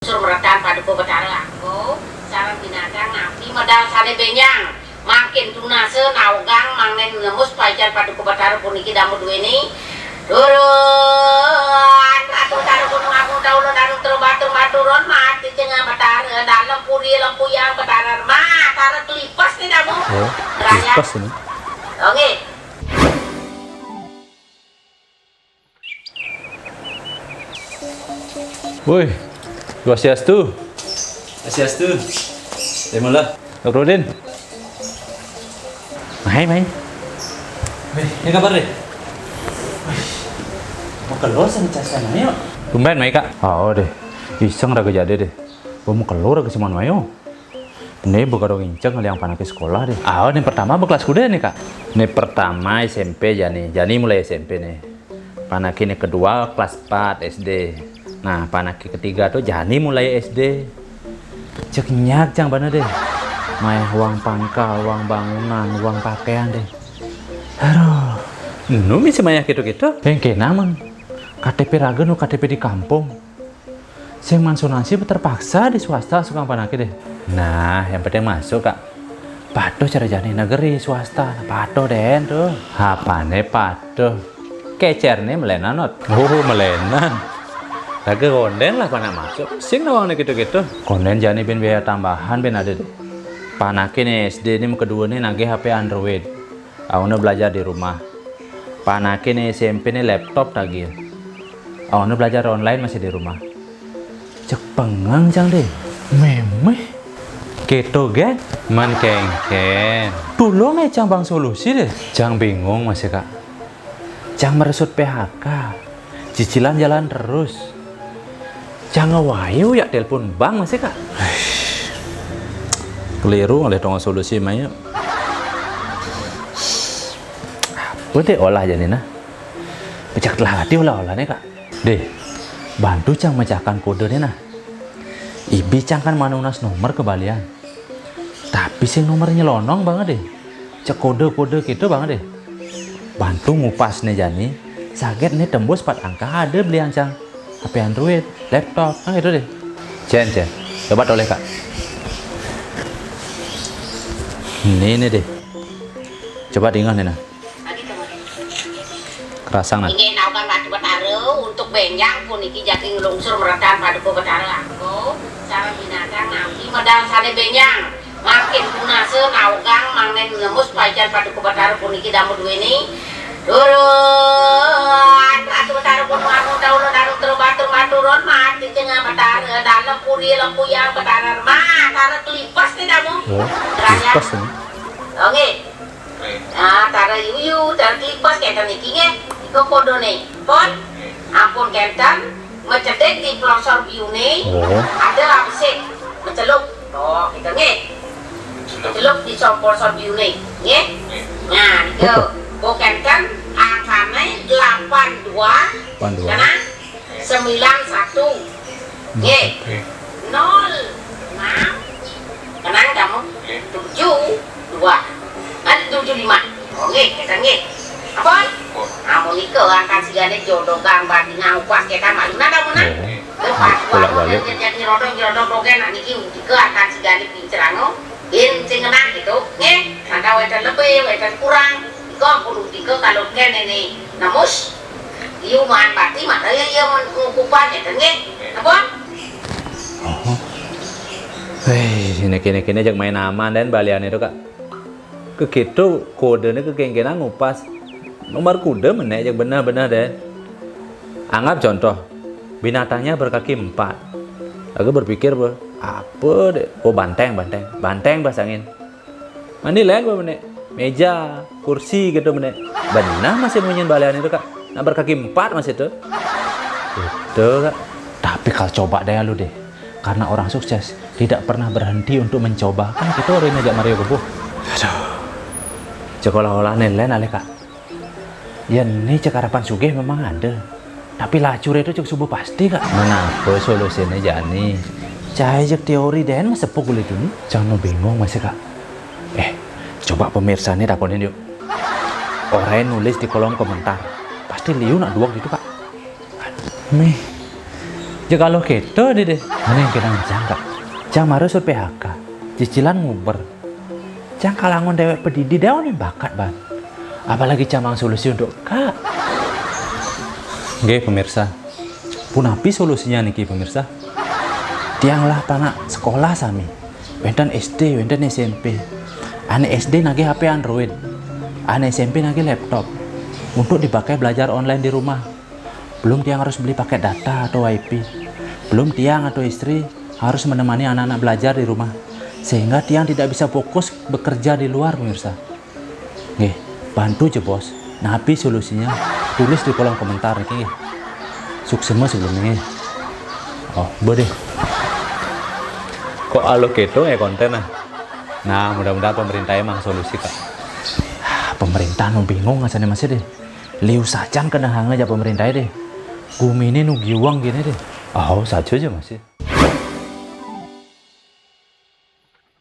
Surmeratan pada Betara aku sarang binatang napi medal sane benyang makin tunase naugang mangen lemus pajar pada Betara puniki damu duweni turun atuh taruh gunung aku tahu lo daru terbatur turun mati cenah Betara dalam puri lempu yang Betara mah taruh kelipas nih damu raya Kelipas ini. oke. Woi, Swastiastu. Swastiastu. Demolah. Dr. Udin. Main. Ini kabar deh. Mau keluar sama casan ayo. Tumben, Mai, Kak. Oh, deh. Iseng raga jadi deh. Gua mau keluar ke Simon Mayo. Ini buka dong inceng yang panak ke sekolah deh. Ini pertama berkelas kuda nih, Kak. Ini pertama SMP Jani mulai SMP nih. Panak ini kedua kelas 4 SD. Nah, panak ketiga tuh Jani mulai SD. Cek nyak jang bana deh. Maya uang pangkal, uang bangunan, uang pakaian deh. Aduh, nu misi maya gitu-gitu. Yang naman. KTP raga nu KTP di kampung. Sing mansunasi terpaksa di swasta suka panake deh. Nah, yang penting masuk, Kak. Padoh cara Jani negeri swasta. Padoh den tuh. Apane padoh? Kecerne melenan not. Oh, melenan. Raga konden lah panak masuk. Sing nawangnya gitu-gitu. Konden Jani ben biaya tambahan ben ada deh. Panakin SD ini kedua nih nagih HP Android. Awalnya belajar di rumah. Panakin SMP nih laptop lagi. Awalnya belajar online masih di rumah. Cek pengang jang deh. Memeh. Keto gen. Man kengken. Tolong cang bang solusi deh. Jang bingung masih, Kak. Jang meresut PHK. Cicilan jalan terus. Jangan wayu ya telepon bank masih, Kak. Keliru oleh dong solusi Maya. Apa deh olah jadi nah. Pecak hati olah-olahnya, Kak. Deh, bantu cang mecahkan kode nih nah. Ibi cang kan manunas nomor kebalian. Tapi sing nomornya lonong banget deh. Cek kode-kode gitu banget deh. Bantu ngupas nih Jani. Sakit nih tembus 4 angka ada belian cang. HP Android, laptop, itu deh. Cen. Coba toleh, Kak. Ini deh. Coba dengar nih nah. Kerasang nah. Ingin naukan pada Betara untuk benyang puniki jadi ngelungsur meretan pada Betara aku sarang binatang napi medal sane benyang makin tunase naugang mangen lemus pajar pada Betara puniki damu duweni turun atuh Betara gunung aku tahu lo daru terbatur turun mati cenah Betara dalam puri lempu yang Betara mah taruh kelipas nih damu raya Kelipas ini. oke. Nah, taruh yuyu taruh kelipas kayak niki nge iko kode nih pon ampun kenten mencedek di pelosor biu nih ada apa sih mencelup kita nge mencelup di pelosor biu nih nge nah itu bukan kan angkanya 82 karena 91 nge 06 kenang kamu 72 ada 75 oke kita nge apa? Kamu nikah akan sigane jodoh gambar di ngaupas kita maluna kamu nah bolak-balik jadi rodong rogen niki nikah akan sigane pincerano bin cengenah gitu nge ada wetan lebih wetan kurang kok kudu dike kalau kene nih namus ieu man pati mah ieu mengukupan ya nge apa? Kini jak main aman dan balian itu, Kak. Kegitu kodenya kegenggenan ngupas nomor kuda menek jak benar-benar deh. Anggap contoh binatangnya berkaki 4. Aku berpikir apa deh? Oh banteng basangin. Mandi lain menek meja kursi gitu menek. Benar masih munyin balian itu, Kak. Nah berkaki 4 masih itu. Itu, Kak. Tapi kalau coba deh lu deh. Karena orang sukses tidak pernah berhenti untuk mencoba. Kan kita orang ngajak Mario Kebuh. Aduh. Sekolah-olah nelen ale, Kak. Ya ini cekarapan sugih memang ada. Tapi lacur itu cukup subuh pasti, Kak. Menapa solusinya Jani? Cahaya teori dan sepuk kulit ini. Jangan bingung masih, Kak. Coba pemirsa nih takonin yuk. Orang nulis di kolom komentar. Pasti liu nak duak gitu, Kak. Ya kalau gitu deh, mana yang kena jangka? Jang marah sur PHK, cicilan nguber. Jang kalangan dewek pedidi daun yang bakat ban. Apalagi camang solusi untuk kak. Nggih pemirsa, punapi solusinya niki pemirsa? Tianglah panak sekolah sami, wenten SD, wenten SMP. Ane SD nagi HP Android, ane SMP nagi laptop untuk dipakai belajar online di rumah. Belum tiang harus beli paket data atau WiFi. Belum tiang atau istri harus menemani anak-anak belajar di rumah, sehingga tiang tidak bisa fokus bekerja di luar pemirsa. Nggih, bantu je bos. Napi solusinya tulis di kolom komentar niki. Suksema sebelumnya. Oh, boleh. Kok alo keto ya konten ah? Nah, mudah-mudahan pemerintah emang solusi kak. Pemerintah nu bingung ngasane masih deh. Liu sajan kena hanga aja pemerintah deh. Gumi ini nu giwang gini deh. Oh, saja aja masih.